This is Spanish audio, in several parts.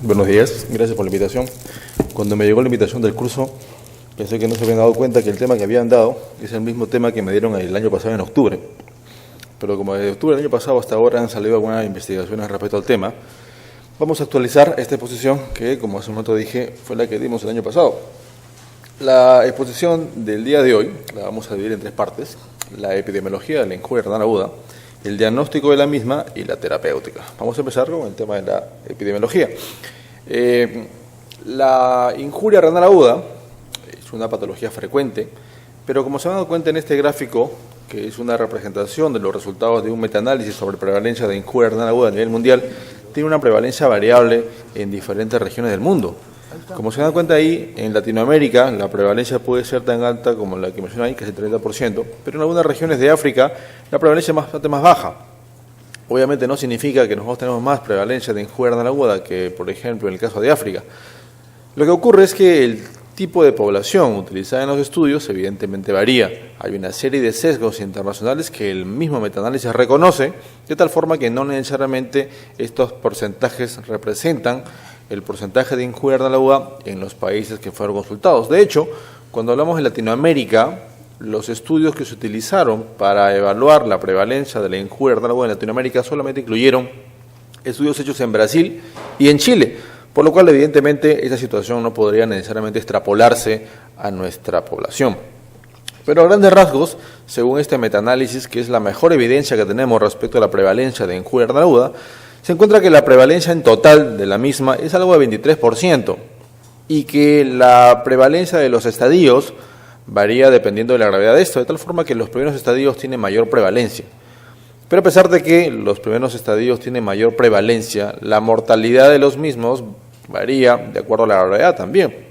Buenos días, gracias por la invitación. Cuando me llegó la invitación del curso, pensé que no se habían dado cuenta que el tema que habían dado es el mismo tema que me dieron el año pasado en octubre. Pero como desde octubre del año pasado hasta ahora han salido algunas investigaciones respecto al tema, vamos a actualizar esta exposición que, como hace un momento dije, fue la que dimos el año pasado. La exposición del día de hoy la vamos a dividir en tres partes: la epidemiología de la injuria renal aguda, el diagnóstico de la misma y la terapéutica. Vamos a empezar con el tema de la epidemiología. La injuria renal aguda es una patología frecuente, pero como se han dado cuenta en este gráfico, que es una representación de los resultados de un metaanálisis sobre prevalencia de injuria renal aguda a nivel mundial, tiene una prevalencia variable en diferentes regiones del mundo. Como se dan cuenta ahí, en Latinoamérica la prevalencia puede ser tan alta como la que mencioné ahí, que es el 30%, pero en algunas regiones de África la prevalencia es bastante más baja. Obviamente no significa que nosotros tenemos más prevalencia de injuria renal aguda que, por ejemplo, en el caso de África. Lo que ocurre es que el tipo de población utilizada en los estudios evidentemente varía. Hay una serie de sesgos internacionales que el mismo metaanálisis reconoce, de tal forma que no necesariamente estos porcentajes representan el porcentaje de injuria renal aguda en los países que fueron consultados. De hecho, cuando hablamos de Latinoamérica, los estudios que se utilizaron para evaluar la prevalencia de la injuria renal aguda en Latinoamérica solamente incluyeron estudios hechos en Brasil y en Chile, por lo cual evidentemente esa situación no podría necesariamente extrapolarse a nuestra población. Pero a grandes rasgos, según este metaanálisis, que es la mejor evidencia que tenemos respecto a la prevalencia de injuria renal aguda, se encuentra que la prevalencia en total de la misma es algo de 23% y que la prevalencia de los estadios varía dependiendo de la gravedad de esto, de tal forma que los primeros estadios tienen mayor prevalencia. Pero a pesar de que los primeros estadios tienen mayor prevalencia, la mortalidad de los mismos varía de acuerdo a la gravedad también.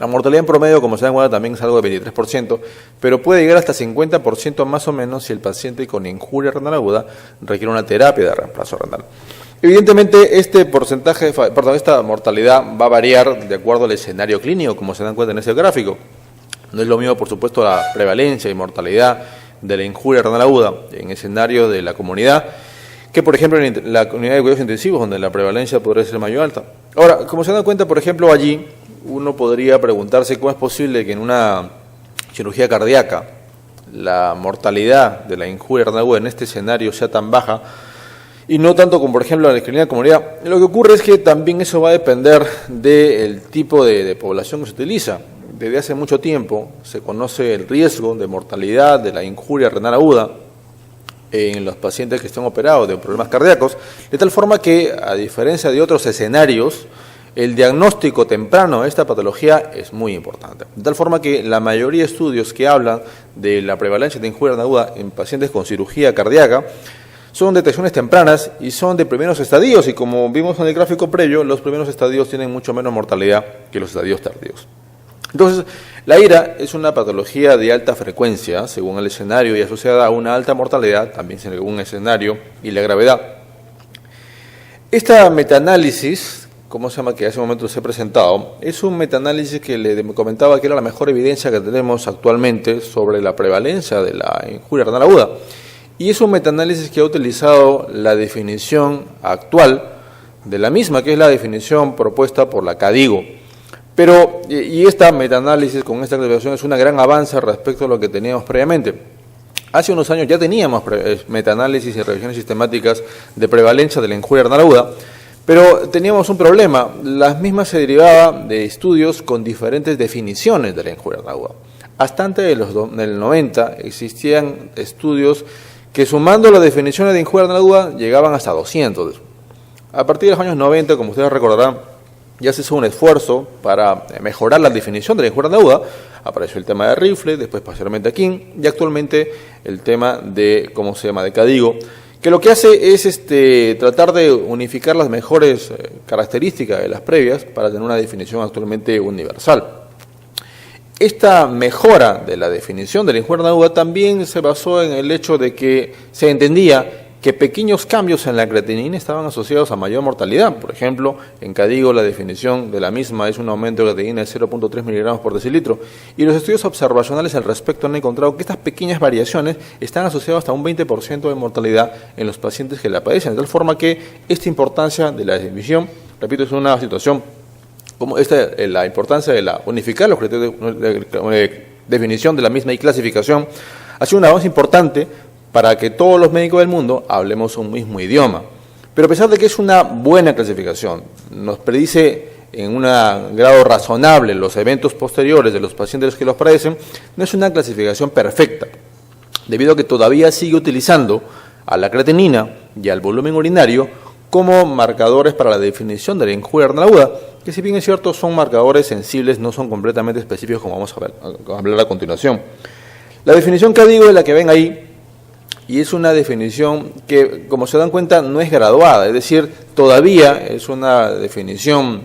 La mortalidad en promedio, como se dan cuenta, también es algo de 23%, pero puede llegar hasta 50% más o menos si el paciente con injuria renal aguda requiere una terapia de reemplazo renal. Evidentemente, este porcentaje, esta mortalidad va a variar de acuerdo al escenario clínico, como se dan cuenta en ese gráfico. No es lo mismo, por supuesto, la prevalencia y mortalidad de la injuria renal aguda en escenario de la comunidad, que por ejemplo en la unidad de cuidados intensivos, donde la prevalencia podría ser mayor alta. Ahora, como se dan cuenta, por ejemplo, allí uno podría preguntarse cómo es posible que en una cirugía cardíaca la mortalidad de la injuria renal aguda en este escenario sea tan baja, y no tanto como, por ejemplo, en la clínica de comunidad. Lo que ocurre es que también eso va a depender del tipo de población que se utiliza. Desde hace mucho tiempo se conoce el riesgo de mortalidad de la injuria renal aguda en los pacientes que están operados de problemas cardíacos, de tal forma que, a diferencia de otros escenarios, el diagnóstico temprano de esta patología es muy importante. De tal forma que la mayoría de estudios que hablan de la prevalencia de injuria renal aguda en pacientes con cirugía cardíaca son detecciones tempranas y son de primeros estadios, y como vimos en el gráfico previo, los primeros estadios tienen mucho menos mortalidad que los estadios tardíos. Entonces, la IRA es una patología de alta frecuencia, según el escenario, y asociada a una alta mortalidad, también según el escenario y la gravedad. Esta metaanálisis, que hace un momento se ha presentado, es un metaanálisis que le comentaba que era la mejor evidencia que tenemos actualmente sobre la prevalencia de la injuria renal aguda. Y es un metaanálisis que ha utilizado la definición actual de la misma, que es la definición propuesta por la CADIGO. Pero, y esta metaanálisis con esta clasificación es una gran avance respecto a lo que teníamos previamente. Hace unos años ya teníamos metaanálisis y revisiones sistemáticas de prevalencia de la injuria renal aguda, pero teníamos un problema. Las mismas se derivaban de estudios con diferentes definiciones de la injuria renal aguda. Hasta antes del 90 existían estudios que, sumando las definiciones de injuria renal aguda, llegaban hasta 200. A partir de los años 90, como ustedes recordarán, ya se hizo un esfuerzo para mejorar la definición de la injuria renal aguda. Apareció el tema de Rifle, después posteriormente King, y actualmente el tema de, de CADIGO, que lo que hace es tratar de unificar las mejores características de las previas para tener una definición actualmente universal. Esta mejora de la definición de la injuria renal aguda también se basó en el hecho de que se entendía que pequeños cambios en la creatinina estaban asociados a mayor mortalidad. Por ejemplo, en CADIGO la definición de la misma es un aumento de creatinina de 0.3 miligramos por decilitro, y los estudios observacionales al respecto han encontrado que estas pequeñas variaciones están asociadas hasta un 20% de mortalidad en los pacientes que la padecen, de tal forma que esta importancia de la definición repito, es una situación como esta, la importancia de unificar los criterios de definición de la misma y clasificación, ha sido un avance importante para que todos los médicos del mundo hablemos un mismo idioma. Pero a pesar de que es una buena clasificación, nos predice en un grado razonable los eventos posteriores de los pacientes que los padecen, no es una clasificación perfecta, debido a que todavía sigue utilizando a la creatinina y al volumen urinario como marcadores para la definición de la injuria renal aguda, que si bien es cierto son marcadores sensibles, no son completamente específicos como vamos a hablar a continuación. La definición que digo es la que ven ahí, y es una definición que, como se dan cuenta, no es graduada, es decir, todavía es una definición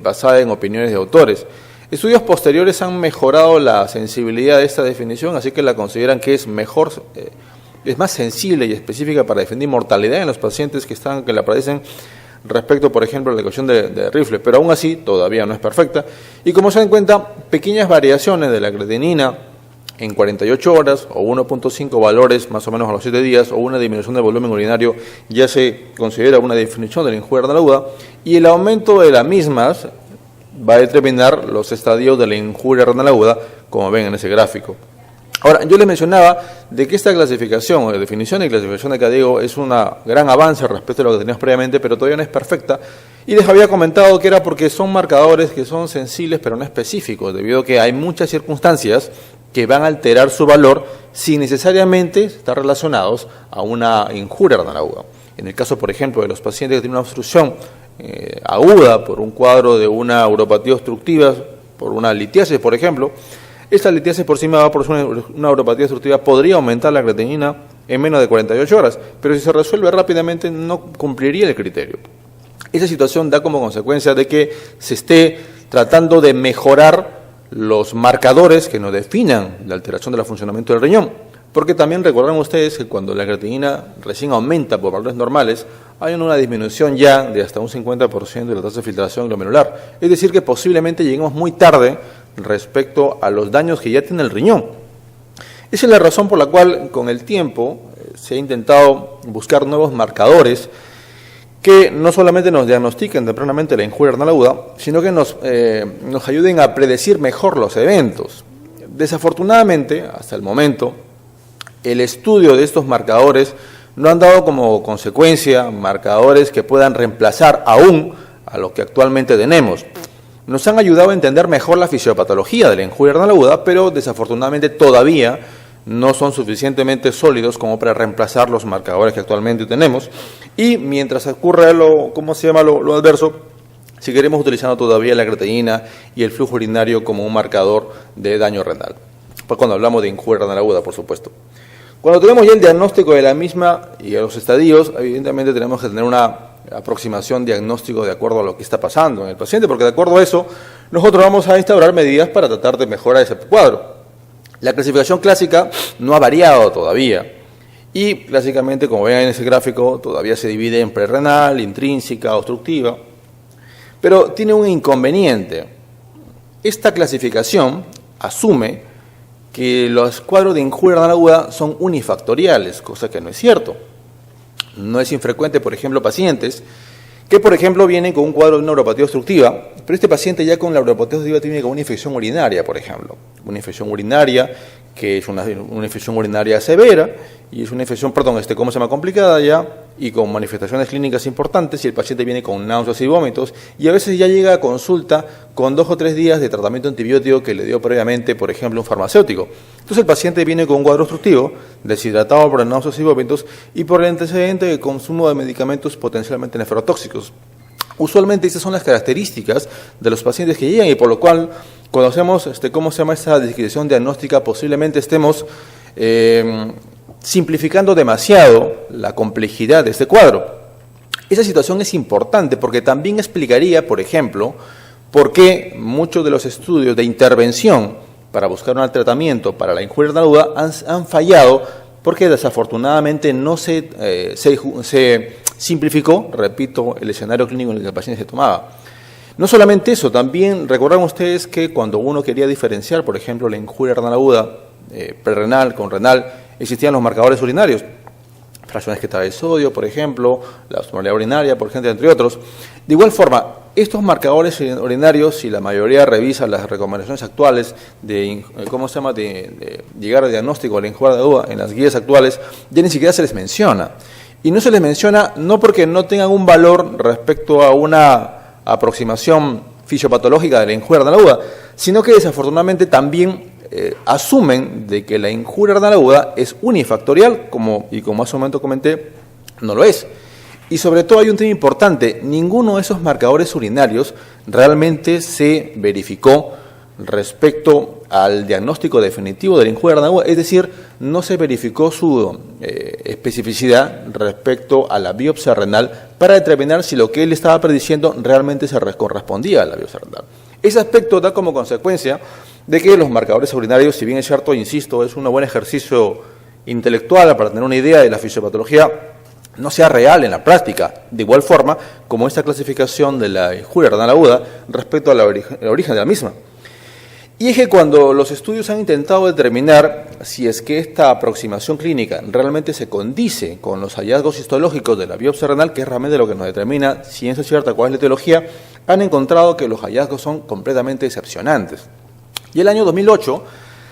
basada en opiniones de autores. Estudios posteriores han mejorado la sensibilidad de esta definición, así que la consideran que es mejor, es más sensible y específica para definir mortalidad en los pacientes que la padecen respecto, por ejemplo, a la ecuación de Rifle, pero aún así todavía no es perfecta. Y como se dan cuenta, pequeñas variaciones de la creatinina en 48 horas o 1.5 valores más o menos a los 7 días o una disminución del volumen urinario ya se considera una definición de la injuria renal aguda, y el aumento de las mismas va a determinar los estadios de la injuria renal aguda, como ven en ese gráfico. Ahora, yo les mencionaba de que esta clasificación o definición y clasificación de KDIGO es un gran avance respecto a lo que teníamos previamente, pero todavía no es perfecta, y les había comentado que era porque son marcadores que son sensibles pero no específicos, debido a que hay muchas circunstancias que van a alterar su valor sin necesariamente estar relacionados a una injuria renal aguda. En el caso, por ejemplo, de los pacientes que tienen una obstrucción aguda por un cuadro de una uropatía obstructiva, por una litiasis, por ejemplo, esta litiasis por sí misma, por una uropatía obstructiva, podría aumentar la creatinina en menos de 48 horas, pero si se resuelve rápidamente no cumpliría el criterio. Esa situación da como consecuencia de que se esté tratando de mejorar los marcadores que nos definan la alteración del funcionamiento del riñón, porque también recordarán ustedes que cuando la creatinina recién aumenta por valores normales, hay una disminución ya de hasta un 50% de la tasa de filtración glomerular, es decir que posiblemente lleguemos muy tarde respecto a los daños que ya tiene el riñón. Esa es la razón por la cual con el tiempo se ha intentado buscar nuevos marcadores que no solamente nos diagnostiquen tempranamente la injuria renal aguda, sino que nos ayuden a predecir mejor los eventos. Desafortunadamente, hasta el momento, el estudio de estos marcadores no han dado como consecuencia marcadores que puedan reemplazar aún a lo que actualmente tenemos. Nos han ayudado a entender mejor la fisiopatología de la injuria renal aguda, pero desafortunadamente todavía no son suficientemente sólidos como para reemplazar los marcadores que actualmente tenemos, y mientras ocurre lo adverso, seguiremos utilizando todavía la creatinina y el flujo urinario como un marcador de daño renal, pues cuando hablamos de injuria renal aguda, por supuesto. Cuando tenemos ya el diagnóstico de la misma y los estadios, evidentemente tenemos que tener una aproximación diagnóstico de acuerdo a lo que está pasando en el paciente, porque de acuerdo a eso, nosotros vamos a instaurar medidas para tratar de mejorar ese cuadro. La clasificación clásica no ha variado todavía y clásicamente, como ven en ese gráfico, todavía se divide en prerrenal, intrínseca, obstructiva, pero tiene un inconveniente. Esta clasificación asume que los cuadros de injuria renal aguda son unifactoriales, cosa que no es cierto. No es infrecuente, por ejemplo, pacientes que, por ejemplo, vienen con un cuadro de una uropatía obstructiva, pero este paciente ya con la uropatía obstructiva tiene una infección urinaria, por ejemplo. Una infección urinaria que es una infección urinaria severa y es una infección, complicada ya y con manifestaciones clínicas importantes, y el paciente viene con náuseas y vómitos y a veces ya llega a consulta con 2 o 3 días de tratamiento antibiótico que le dio previamente, por ejemplo, un farmacéutico. Entonces el paciente viene con un cuadro obstructivo, deshidratado por náuseas y vómitos y por el antecedente de consumo de medicamentos potencialmente nefrotóxicos. Usualmente esas son las características de los pacientes que llegan, y por lo cual cuando hacemos esta descripción diagnóstica posiblemente estemos simplificando demasiado la complejidad de este cuadro. Esa situación es importante porque también explicaría, por ejemplo, por qué muchos de los estudios de intervención para buscar un tratamiento para la injuria renal aguda han fallado, porque desafortunadamente no se simplificó, repito, el escenario clínico en el que el paciente se tomaba. No solamente eso, también recordarán ustedes que cuando uno quería diferenciar, por ejemplo, la injuria renal aguda prerrenal con renal, existían los marcadores urinarios. fracciones que de sodio, por ejemplo, la osmolaridad urinaria, por ejemplo, entre otros. De igual forma, estos marcadores urinarios, si la mayoría revisa las recomendaciones actuales de llegar al diagnóstico de la injuria aguda en las guías actuales, ya ni siquiera se les menciona. Y no se les menciona no porque no tengan un valor respecto a una aproximación fisiopatológica de la injuria renal aguda, sino que desafortunadamente también asumen de que la injuria renal aguda es unifactorial, como hace un momento comenté, no lo es. Y sobre todo hay un tema importante, ninguno de esos marcadores urinarios realmente se verificó respecto al diagnóstico definitivo de la injuria renal aguda, es decir, no se verificó su especificidad respecto a la biopsia renal para determinar si lo que él estaba prediciendo realmente se correspondía a la biopsia renal. Ese aspecto da como consecuencia de que los marcadores urinarios, si bien es cierto, insisto, es un buen ejercicio intelectual para tener una idea de la fisiopatología, no sea real en la práctica, de igual forma como esta clasificación de la injuria renal aguda respecto al origen de la misma. Y es que cuando los estudios han intentado determinar si es que esta aproximación clínica realmente se condice con los hallazgos histológicos de la biopsia renal, que es realmente lo que nos determina si es cierta cuál es la etiología, han encontrado que los hallazgos son completamente decepcionantes. Y el año 2008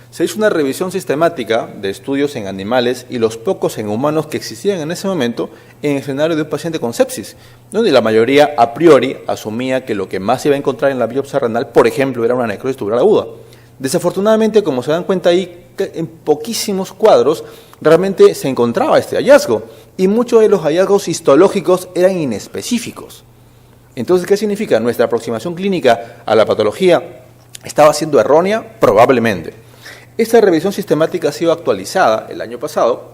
se hizo una revisión sistemática de estudios en animales y los pocos en humanos que existían en ese momento en el escenario de un paciente con sepsis, donde la mayoría a priori asumía que lo que más se iba a encontrar en la biopsia renal, por ejemplo, era una necrosis tubular aguda. Desafortunadamente, como se dan cuenta ahí, en poquísimos cuadros realmente se encontraba este hallazgo y muchos de los hallazgos histológicos eran inespecíficos. Entonces, ¿qué significa? Nuestra aproximación clínica a la patología estaba siendo errónea, probablemente. Esta revisión sistemática ha sido actualizada el año pasado,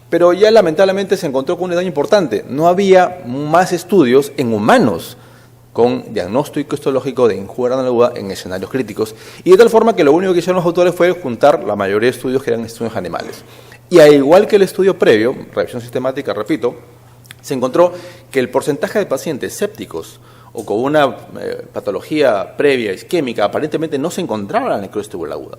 pero ya lamentablemente se encontró con un detalle importante. No había más estudios en humanos con diagnóstico histológico de injuria renal aguda en escenarios críticos, y de tal forma que lo único que hicieron los autores fue juntar la mayoría de estudios que eran estudios animales. Y al igual que el estudio previo, revisión sistemática, repito, se encontró que el porcentaje de pacientes sépticos o con una patología previa isquémica aparentemente no se encontraba en la necrosis tubular aguda.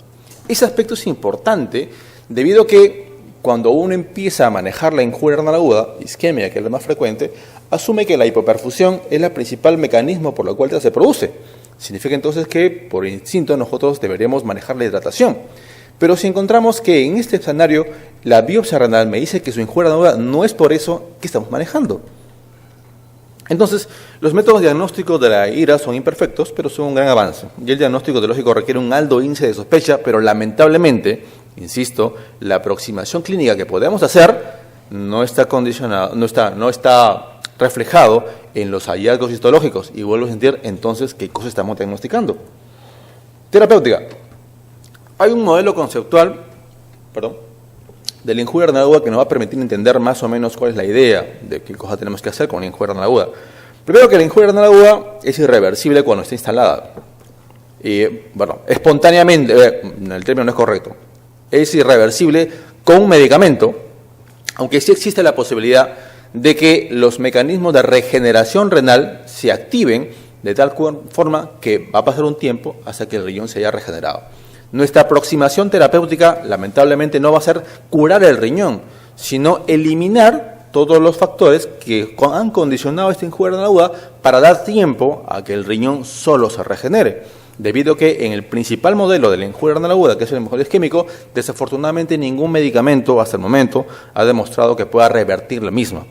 Ese aspecto es importante debido a que cuando uno empieza a manejar la injuria renal aguda, isquemia, que es la más frecuente, asume que la hipoperfusión es el principal mecanismo por el cual se produce. Significa entonces que, por instinto, nosotros deberíamos manejar la hidratación. Pero si encontramos que en este escenario la biopsia renal me dice que su injuria renal aguda no es por eso, ¿qué estamos manejando? Entonces, los métodos diagnósticos de la IRA son imperfectos, pero son un gran avance. Y el diagnóstico etiológico requiere un alto índice de sospecha, pero lamentablemente, insisto, la aproximación clínica que podemos hacer no está condicionado, no está reflejado en los hallazgos histológicos. Y vuelvo a sentir, entonces, ¿qué cosa estamos diagnosticando? Terapéutica. Hay un modelo conceptual, de la injuria renal aguda que nos va a permitir entender más o menos cuál es la idea de qué cosa tenemos que hacer con la injuria renal aguda. Primero, que la injuria renal aguda es irreversible cuando está instalada. Espontáneamente, el término no es correcto, es irreversible con un medicamento, aunque sí existe la posibilidad de que los mecanismos de regeneración renal se activen de tal forma que va a pasar un tiempo hasta que el riñón se haya regenerado. Nuestra aproximación terapéutica, lamentablemente, no va a ser curar el riñón, sino eliminar todos los factores que han condicionado esta injuria renal aguda para dar tiempo a que el riñón solo se regenere. Debido a que en el principal modelo de la injuria renal aguda, que es el mejor isquémico, desafortunadamente ningún medicamento hasta el momento ha demostrado que pueda revertir la misma.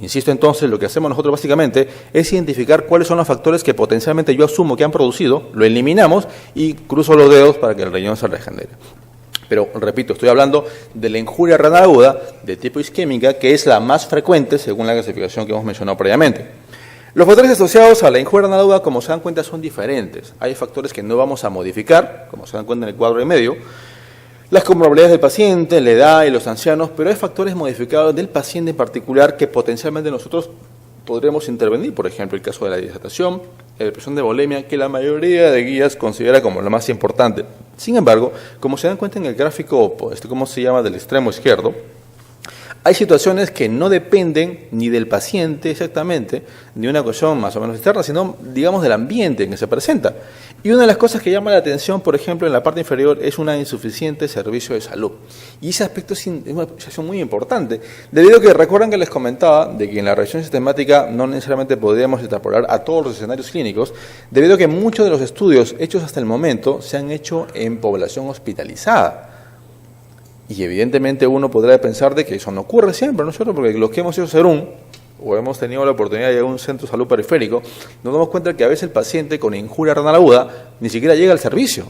Insisto entonces, lo que hacemos nosotros básicamente es identificar cuáles son los factores que potencialmente yo asumo que han producido, lo eliminamos y cruzo los dedos para que el riñón se regenere. Pero, repito, estoy hablando de la injuria renal aguda de tipo isquémica, que es la más frecuente según la clasificación que hemos mencionado previamente. Los factores asociados a la injuria renal aguda, como se dan cuenta, son diferentes. Hay factores que no vamos a modificar, como se dan cuenta en el cuadro de medio, las comorbilidades del paciente, la edad y los ancianos, pero hay factores modificados del paciente en particular que potencialmente nosotros podremos intervenir. Por ejemplo, el caso de la deshidratación, la depresión de volemia, que la mayoría de guías considera como lo más importante. Sin embargo, como se dan cuenta en el gráfico, ¿cómo se llama?, del extremo izquierdo, hay situaciones que no dependen ni del paciente exactamente, ni de una cuestión más o menos externa, sino, digamos, del ambiente en que se presenta. Y una de las cosas que llama la atención, por ejemplo, en la parte inferior, es un insuficiente servicio de salud. Y ese aspecto es una situación muy importante, debido a que recuerdan que les comentaba de que en la revisión sistemática no necesariamente podríamos extrapolar a todos los escenarios clínicos, debido a que muchos de los estudios hechos hasta el momento se han hecho en población hospitalizada. Y evidentemente uno podrá pensar de que eso no ocurre siempre, ¿no es cierto? Porque los que hemos hecho SERUM, o hemos tenido la oportunidad de llegar a un centro de salud periférico, nos damos cuenta que a veces el paciente con injuria renal aguda ni siquiera llega al servicio,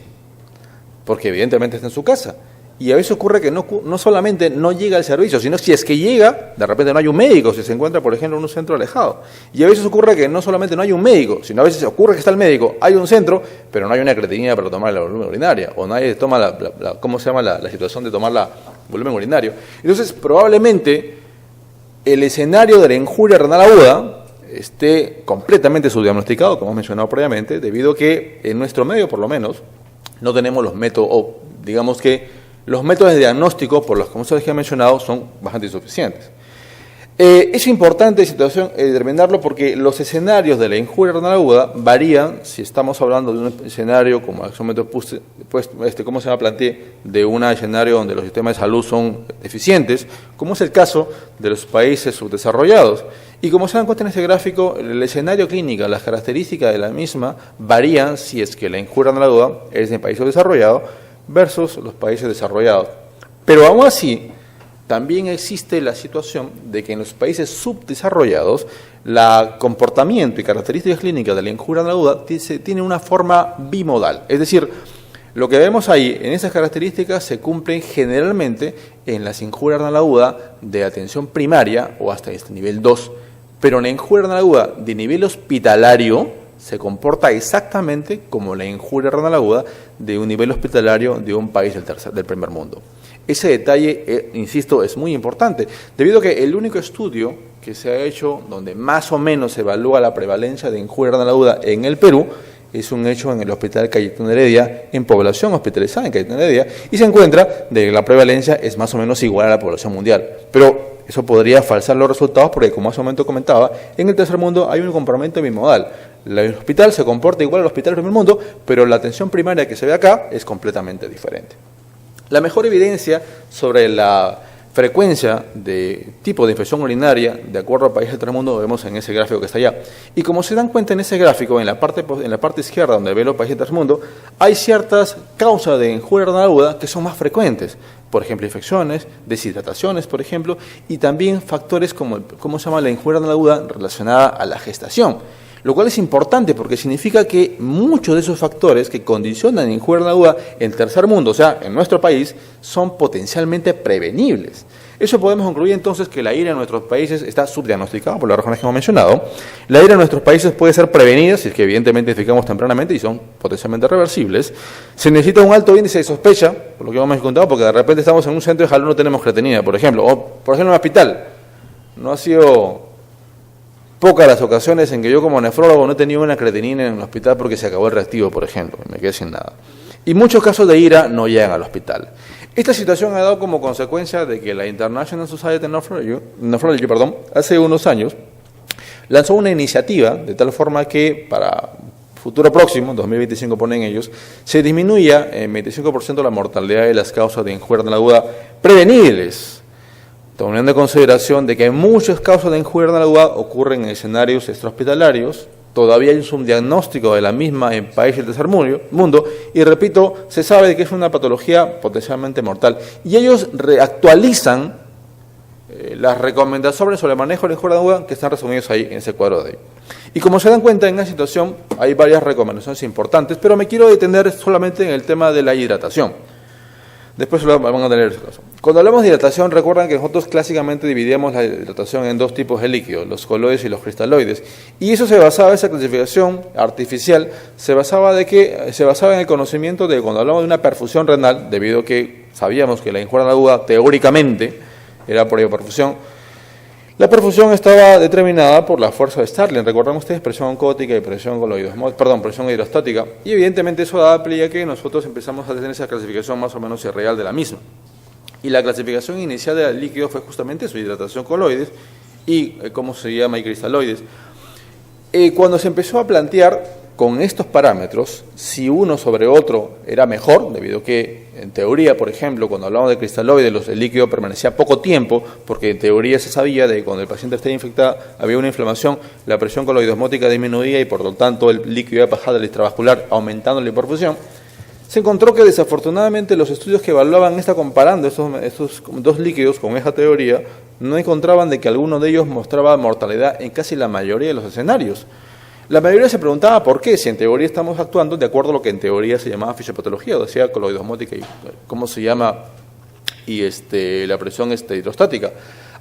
porque evidentemente está en su casa. Y a veces ocurre que no solamente no llega al servicio, sino si es que llega, de repente no hay un médico, si se encuentra, por ejemplo, en un centro alejado. Y a veces ocurre que no solamente no hay un médico, sino a veces ocurre que está el médico, hay un centro, pero no hay una creatinina para tomar la volumen urinaria, o nadie toma ¿cómo se llama la situación de tomar la volumen urinario? Entonces, probablemente el escenario de la injuria renal aguda esté completamente subdiagnosticado, como hemos mencionado previamente, debido a que en nuestro medio, por lo menos, no tenemos los métodos, o digamos que los métodos de diagnóstico, por los que ustedes han mencionado, son bastante insuficientes. Es importante determinarlo porque los escenarios de la injuria renal aguda varían si estamos hablando de un escenario, como en ese momento ¿cómo se llama? Planteé, de un escenario donde los sistemas de salud son deficientes, como es el caso de los países subdesarrollados. Y como se dan cuenta en este gráfico, el escenario clínico, las características de la misma varían si es que la injuria renal aguda es en países subdesarrollados versus los países desarrollados. Pero aún así, también existe la situación de que en los países subdesarrollados el comportamiento y características clínicas de la injuria renal aguda tiene una forma bimodal. Es decir, lo que vemos ahí en esas características se cumplen generalmente en las injurias renal aguda de atención primaria o hasta este nivel 2. Pero en la injuria renal aguda de nivel hospitalario se comporta exactamente como la injuria renal aguda de un nivel hospitalario de un país del primer mundo. Ese detalle, insisto, es muy importante, debido a que el único estudio que se ha hecho donde más o menos se evalúa la prevalencia de injuria renal aguda en el Perú es un hecho en el Hospital Cayetano Heredia, en población hospitalizada en Cayetano Heredia, y se encuentra de que la prevalencia es más o menos igual a la población mundial. Pero eso podría falsar los resultados porque, como hace un momento comentaba, en el tercer mundo hay un comportamiento bimodal. El hospital se comporta igual al hospital del primer mundo, pero la atención primaria que se ve acá es completamente diferente. La mejor evidencia sobre la frecuencia de tipo de infección urinaria, de acuerdo al país del tercer mundo, lo vemos en ese gráfico que está allá. Y como se dan cuenta en ese gráfico, en la parte izquierda, donde ve los países del tercer mundo, hay ciertas causas de injuria renal aguda que son más frecuentes. Por ejemplo, infecciones, deshidrataciones, por ejemplo, y también factores como, ¿cómo se llama?, la injuria renal aguda relacionada a la gestación. Lo cual es importante porque significa que muchos de esos factores que condicionan injuria renal aguda en el tercer mundo, o sea, en nuestro país, son potencialmente prevenibles. Eso podemos concluir entonces que la ira en nuestros países está subdiagnosticada por las razones que hemos mencionado. La ira en nuestros países puede ser prevenida si es que evidentemente identificamos tempranamente y son potencialmente reversibles. Se necesita un alto índice de sospecha, por lo que hemos contado, porque de repente estamos en un centro de salud y no tenemos creatinina, por ejemplo, o por ejemplo en un hospital. No ha sido pocas las ocasiones en que yo como nefrólogo no he tenido una creatinina en el hospital porque se acabó el reactivo, por ejemplo, y me quedé sin nada. Y muchos casos de ira no llegan al hospital. Esta situación ha dado como consecuencia de que la International Society of Nephrology, hace unos años, lanzó una iniciativa de tal forma que para futuro próximo, 2025 ponen ellos, se disminuya en 25% la mortalidad de las causas de injuria renal aguda prevenibles, tomando en consideración de que muchas causas de injuria renal aguda ocurren en escenarios extrahospitalarios. Todavía hay un subdiagnóstico de la misma en países del tercer mundo, y repito, se sabe que es una patología potencialmente mortal. Y ellos reactualizan las recomendaciones sobre el manejo de la injuria renal aguda que están resumidas ahí en ese cuadro de ahí. Y como se dan cuenta, en la situación hay varias recomendaciones importantes, pero me quiero detener solamente en el tema de la hidratación. Después lo van a tener ese caso. Cuando hablamos de hidratación, recuerdan que nosotros clásicamente dividíamos la hidratación en dos tipos de líquidos, los coloides y los cristaloides. Y eso se basaba, esa clasificación artificial, se basaba en el conocimiento de que cuando hablamos de una perfusión renal, debido a que sabíamos que la injuria renal aguda teóricamente era por hipoperfusión, la perfusión estaba determinada por la fuerza de Starling. Recuerdan ustedes presión oncótica y presión presión hidrostática. Y evidentemente eso daba pie a que nosotros empezamos a tener esa clasificación más o menos irreal de la misma. Y la clasificación inicial del líquido fue justamente su hidratación coloides y, ¿cómo se llama?, y cristaloides. Cuando se empezó a plantear con estos parámetros, si uno sobre otro era mejor, debido a que, en teoría, por ejemplo, cuando hablamos de cristaloides, el líquido permanecía poco tiempo, porque en teoría se sabía de que cuando el paciente estaba infectado había una inflamación, la presión coloidosmótica disminuía y por lo tanto el líquido iba a pasar del extravascular aumentando la hiperfusión. Se encontró que desafortunadamente los estudios que evaluaban comparando estos dos líquidos con esa teoría no encontraban de que alguno de ellos mostraba mortalidad en casi la mayoría de los escenarios. La mayoría se preguntaba por qué, si en teoría estamos actuando de acuerdo a lo que en teoría se llamaba fisiopatología, o sea, coloidosmótica y cómo se llama y la presión hidrostática.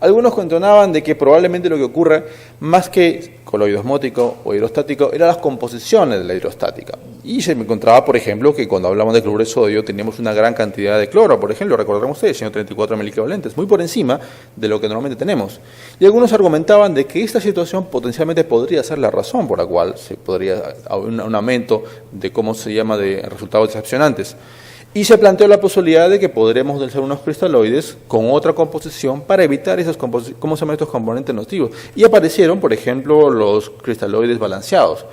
Algunos contonaban de que probablemente lo que ocurre, más que coloidosmótico o hidrostático, eran las composiciones de la hidrostática. Y se me encontraba, por ejemplo, que cuando hablamos de cloruro de sodio teníamos una gran cantidad de cloro, por ejemplo, recordarán ustedes, 134 miliequivalentes, muy por encima de lo que normalmente tenemos. Y algunos argumentaban de que esta situación potencialmente podría ser la razón por la cual se podría haber un aumento de de resultados decepcionantes. Y se planteó la posibilidad de que podríamos utilizar unos cristaloides con otra composición para evitar estos componentes nocivos. Y aparecieron, por ejemplo, los cristaloides balanceados.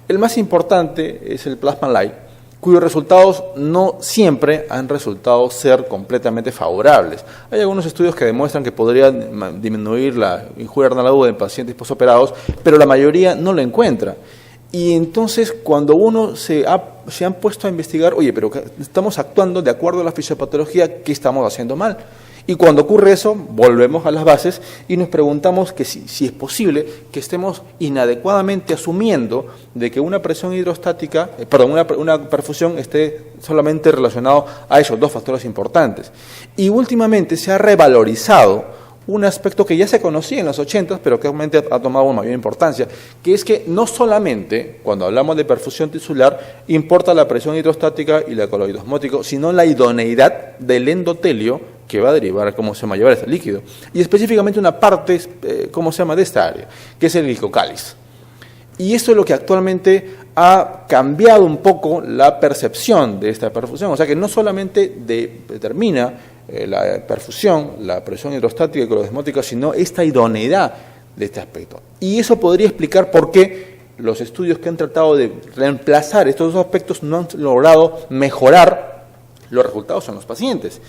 El más importante es el Plasma Light, cuyos resultados no siempre han resultado ser completamente favorables. Hay algunos estudios que demuestran que podrían disminuir la injuria renal aguda en pacientes posoperados, pero la mayoría no lo encuentra. Y entonces, cuando uno se han puesto a investigar, oye, pero estamos actuando de acuerdo a la fisiopatología, ¿qué estamos haciendo mal? Y cuando ocurre eso, volvemos a las bases y nos preguntamos que si es posible que estemos inadecuadamente asumiendo de que una presión hidrostática, una perfusión esté solamente relacionado a esos dos factores importantes. Y últimamente se ha revalorizado un aspecto que ya se conocía en los 80, pero que realmente ha tomado una mayor importancia, que es que no solamente cuando hablamos de perfusión tisular importa la presión hidrostática y la coloidosmótico, sino la idoneidad del endotelio que va a derivar, llevar este líquido. Y específicamente una parte, de esta área, que es el glicocáliz. Y esto es lo que actualmente ha cambiado un poco la percepción de esta perfusión. O sea que no solamente determina la perfusión, la presión hidrostática y coloidosmótica, sino esta idoneidad de este aspecto. Y eso podría explicar por qué los estudios que han tratado de reemplazar estos dos aspectos no han logrado mejorar los resultados en los pacientes.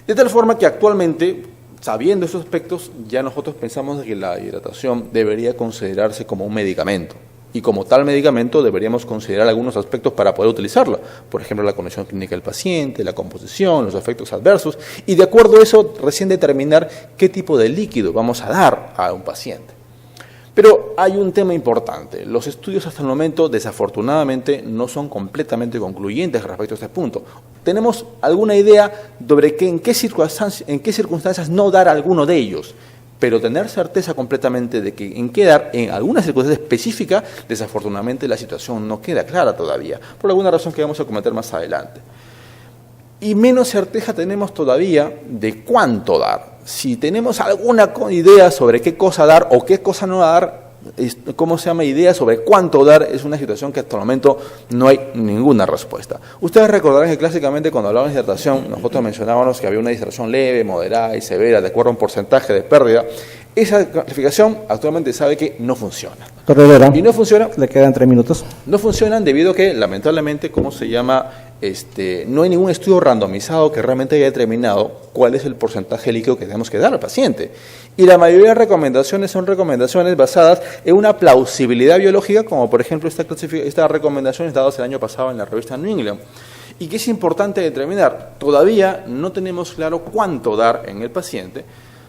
De tal forma que actualmente, sabiendo estos aspectos, ya nosotros pensamos que la hidratación debería considerarse como un medicamento. Y como tal medicamento deberíamos considerar algunos aspectos para poder utilizarlo. Por ejemplo, la condición clínica del paciente, la composición, los efectos adversos. Y de acuerdo a eso, recién determinar qué tipo de líquido vamos a dar a un paciente. Pero hay un tema importante. Los estudios hasta el momento, desafortunadamente, no son completamente concluyentes respecto a este punto. Tenemos alguna idea sobre en qué circunstancias no dar alguno de ellos. Pero tener certeza completamente de que en qué dar en alguna circunstancia específica, desafortunadamente la situación no queda clara todavía, por alguna razón que vamos a comentar más adelante. Y menos certeza tenemos todavía de cuánto dar. Si tenemos alguna idea sobre qué cosa dar o qué cosa no dar, idea sobre cuánto dar, es una situación que hasta el momento no hay ninguna respuesta. Ustedes recordarán que clásicamente cuando hablábamos de hidratación, nosotros mencionábamos que había una hidratación leve, moderada y severa, de acuerdo a un porcentaje de pérdida. Esa clasificación actualmente sabe que no funciona. Corredora, y no funciona. Le quedan 3 minutos. No funcionan debido a que, lamentablemente, no hay ningún estudio randomizado que realmente haya determinado cuál es el porcentaje líquido que tenemos que dar al paciente. Y la mayoría de recomendaciones son recomendaciones basadas en una plausibilidad biológica, como por ejemplo estas recomendaciones dadas el año pasado en la revista New England. Y que es importante determinar, todavía no tenemos claro cuánto dar en el paciente,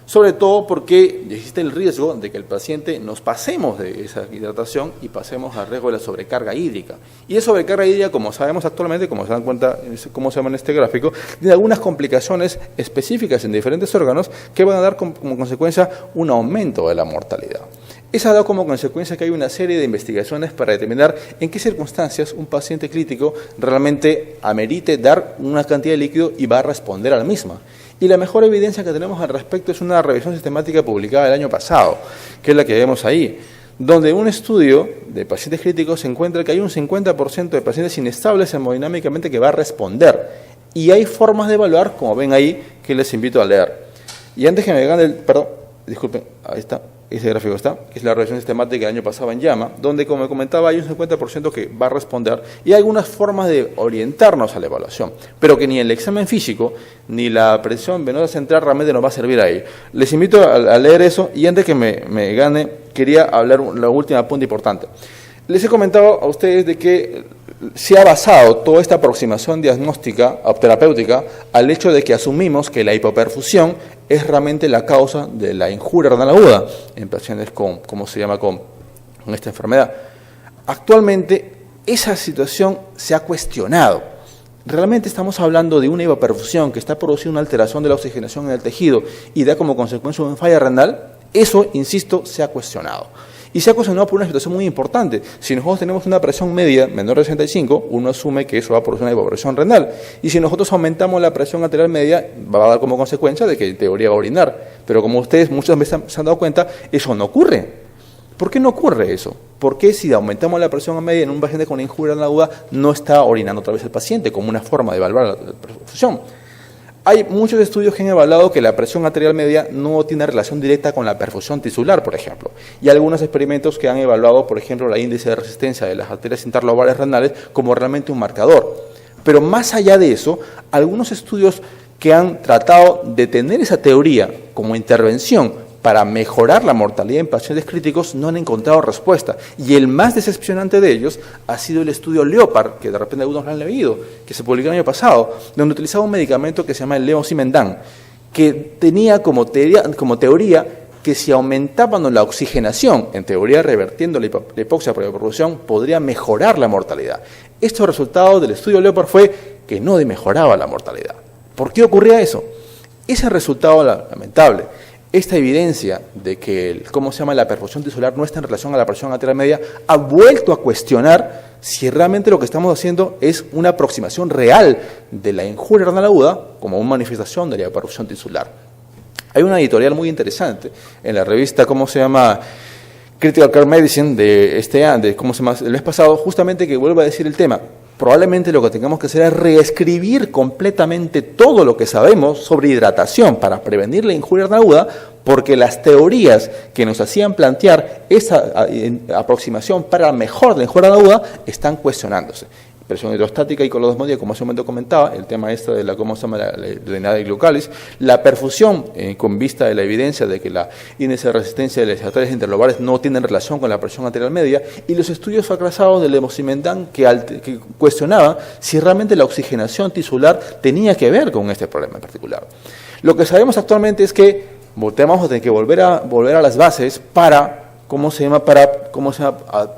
sobre todo porque existe el riesgo de que el paciente nos pasemos de esa hidratación y pasemos al riesgo de la sobrecarga hídrica. Y esa sobrecarga hídrica, como sabemos actualmente, como se dan cuenta, como se llama en este gráfico, tiene algunas complicaciones específicas en diferentes órganos que van a dar como consecuencia un aumento de la mortalidad. Eso ha dado como consecuencia que hay una serie de investigaciones para determinar en qué circunstancias un paciente crítico realmente amerite dar una cantidad de líquido y va a responder a la misma. Y la mejor evidencia que tenemos al respecto es una revisión sistemática publicada el año pasado, que es la que vemos ahí, donde un estudio de pacientes críticos se encuentra que hay un 50% de pacientes inestables hemodinámicamente que va a responder. Y hay formas de evaluar, como ven ahí, que les invito a leer. Y antes que me digan disculpen, ahí está. ese gráfico está, que es la revisión sistemática del año pasado en JAMA, donde, como comentaba, hay un 50% que va a responder y hay algunas formas de orientarnos a la evaluaón, pero que ni el examen físico ni la presión venosa central realmente nos va a servir ahí. Les invito a leer eso y antes que me gane, quería hablar la última punto importante. Les he comentado a ustedes de que se ha basado toda esta aproximación diagnóstica o terapéutica al hecho de que asumimos que la hipoperfusión es realmente la causa de la injuria renal aguda en pacientes con esta enfermedad. Actualmente esa situación se ha cuestionado. Realmente estamos hablando de una hipoperfusión que está produciendo una alteración de la oxigenación en el tejido y da como consecuencia una falla renal. Eso, insisto, se ha cuestionado. Y se ha cuestionado por una situación muy importante. Si nosotros tenemos una presión media menor de 65, uno asume que eso va a producir una hipopresión renal. Y si nosotros aumentamos la presión arterial media, va a dar como consecuencia de que en teoría va a orinar. Pero como ustedes muchas veces se han dado cuenta, eso no ocurre. ¿Por qué no ocurre eso? ¿Por qué si aumentamos la presión media en un paciente con injuria renal aguda no está orinando otra vez el paciente como una forma de evaluar la perfusión? Hay muchos estudios que han evaluado que la presión arterial media no tiene relación directa con la perfusión tisular, por ejemplo. Y algunos experimentos que han evaluado, por ejemplo, la índice de resistencia de las arterias interlobulares renales como realmente un marcador. Pero más allá de eso, algunos estudios que han tratado de tener esa teoría como intervención para mejorar la mortalidad en pacientes críticos no han encontrado respuesta. Y el más decepcionante de ellos ha sido el estudio Leopard, que de repente algunos lo han leído, que se publicó el año pasado, donde utilizaba un medicamento que se llama el levosimendan, que tenía como teoría que si aumentaban la oxigenación, en teoría revertiendo la hipoxia por hipoperfusión, podría mejorar la mortalidad. Estos resultados del estudio Leopard fue que no mejoraba la mortalidad. ¿Por qué ocurría eso? Ese resultado lamentable, esta evidencia de que la perfusión tisular no está en relación a la presión arterial media, ha vuelto a cuestionar si realmente lo que estamos haciendo es una aproximación real de la injuria renal aguda como una manifestación de la perfusión tisular. Hay una editorial muy interesante en la revista, Critical Care Medicine del mes pasado, justamente que vuelve a decir el tema. Probablemente lo que tengamos que hacer es reescribir completamente todo lo que sabemos sobre hidratación para prevenir la injuria renal aguda, porque las teorías que nos hacían plantear esa aproximación para mejor la injuria renal aguda están cuestionándose. Presión hidrostática y colodosmia, como hace un momento comentaba, el tema de la de glucalis, la perfusión con vista de la evidencia de que la índice de resistencia de las arterias interlobulares no tienen relación con la presión arterial media, y los estudios fracasados del levosimendan que cuestionaban si realmente la oxigenación tisular tenía que ver con este problema en particular. Lo que sabemos actualmente es que vamos a tener que volver a las bases para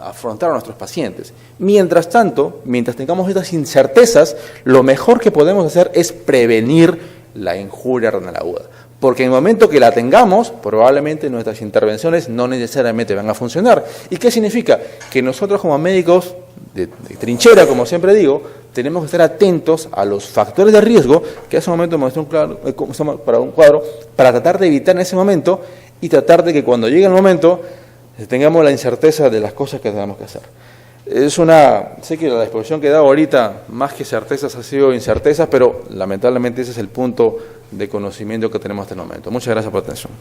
afrontar a nuestros pacientes. Mientras tanto, mientras tengamos estas incertezas, lo mejor que podemos hacer es prevenir la injuria renal aguda. Porque en el momento que la tengamos, probablemente nuestras intervenciones no necesariamente van a funcionar. ¿Y qué significa? Que nosotros como médicos de trinchera, como siempre digo, tenemos que estar atentos a los factores de riesgo que hace un momento mostré un cuadro para tratar de evitar en ese momento y tratar de que cuando llegue el momento tengamos la incerteza de las cosas que tenemos que hacer. Sé que la exposición que he dado ahorita, más que certezas, ha sido incertezas, pero lamentablemente ese es el punto de conocimiento que tenemos hasta el momento. Muchas gracias por la atención.